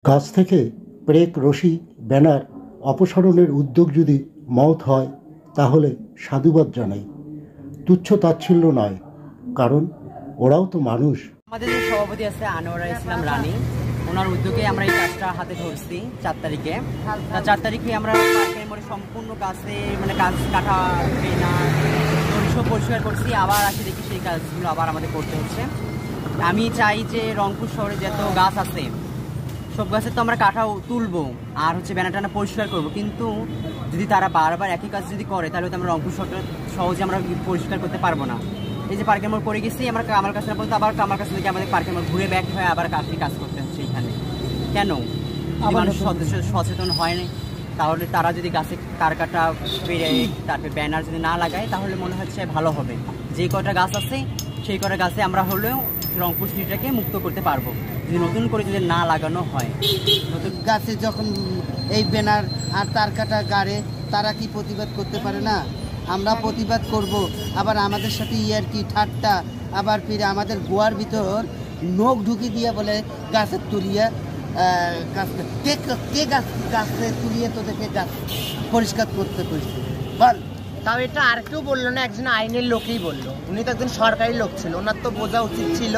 গাছ থেকে প্রেক রশি ব্যানার অপসারণের উদ্যোগ যদি মহৎ হয় তাহলে সাধুবাদ জানাই, তুচ্ছ তাচ্ছিল্য নয়, কারণ ওরাও তো মানুষ। আমাদের যে সভাপতি আছে আনোয়ারা ইসলাম রানী, ওনার উদ্যোগে আমরা এই কাজটা হাতে ধরছি 4 তারিখে। 4 তারিখে আমরা পার্কের মধ্যে সম্পূর্ণ গাছে গাছ কাটা সব পরিষ্কার করছি, আবার আসি দেখি সেই কাজগুলো আবার আমাদের করতে হচ্ছে। আমি চাই যে রংপুর শহরে যত গাছ আছে সব গাছের তো আমরা কাটা তুলবো আর ব্যানারটা পরিষ্কার করবো, কিন্তু যদি তারা বারবার একই কাজ যদি করে তাহলে তো আমরা রংপুর শহরটা সহজে আমরা পরিষ্কার করতে পারবো না। এই যে পার্কের মোড় করে গেছি আমরা আমার কাছে না বলতে আবার আমার কাছে থেকে আমাদের পার্কের মোড় ঘুরে ব্যাক হয়ে আবার কাজ করতে হচ্ছে এখানে। কেন? যদি মানুষ সচেতন হয় না তাহলে তারা যদি গাছে তার কাটা বেড়ে তারপরে ব্যানার যদি না লাগায় তাহলে মনে হচ্ছে ভালো হবে। যে কয়টা গাছ আছে সেই কয়টা গাছে আমরা হলেও রংপুর সিটিটাকে মুক্ত করতে পারবো যদি নতুন করে যদি না লাগানো হয়। নতুন গাছে যখন এই ব্যানার আর তার কাটা গাড়ে তারা কি প্রতিবাদ করতে পারে না? আমরা প্রতিবাদ করব। আবার আমাদের সাথে ইয়ারকি ঠাট্টা, আবার ফিরে আমাদের গোয়ার ভিতর নখ ঢুকি দিয়ে বলে গাছের তুলিয়া কে গাছে তুলিয়ে তোদেরকে গাছ পরিষ্কার করতে করেছে বল। তাও এটা আর কেউ বললো না, একজন আইনের লোকেই বললো। উনি তো একজন সরকারি লোক ছিল, ওনার তো বোঝা উচিত ছিল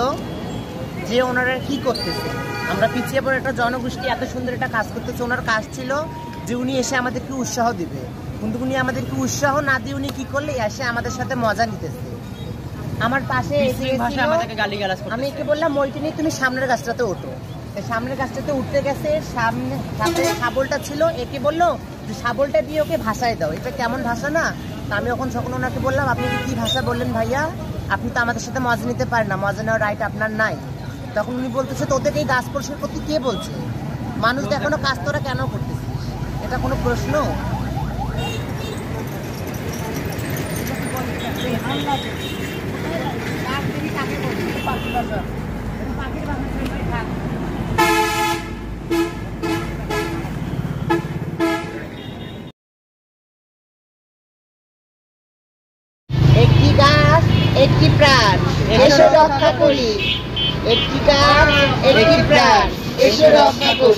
যে ওনারা কি করতেছে। আমরা পিছিয়ে পড়ে একটা জনগোষ্ঠী এত সুন্দর একটা কাজ করতেছে, ওনার কাজ ছিল যে উনি এসে আমাদেরকে উৎসাহ দিবে, কিন্তু উনি আমাদেরকে উৎসাহ না দিয়ে উনি কি করলে এসে আমাদের সাথে মজা নিতেছে। আমার পাশে আমি একে বললাম ওইটা নিয়ে তুমি সামনের গাছটাতে ওঠো। সামনের গাছটাতে উঠতে গেছে, সামনে শাবলটা ছিল, একে বললো যে শাবলটা দিয়ে ওকে ভাষায় দাও। এটা কেমন ভাষা না? আমি যখন ওনাকে বললাম আপনি কি ভাষা বললেন ভাইয়া, আপনি তো আমাদের সাথে মজা নিতে পারেন না, মজা নেওয়ার রাইট আপনার নাই। তখন উনি বলতেছে তোদের এই গাছ পরিষ্কার করতে কে বলছে? মানুষ এখনো কাজ তোরা কেন করতেছিস? এটা কোনো প্রশ্ন? একটি গাছ একটি প্রাণ, এসো রক্ষা করি। একটি গাছ একটি প্রাণ, এসো রক্ষা করি।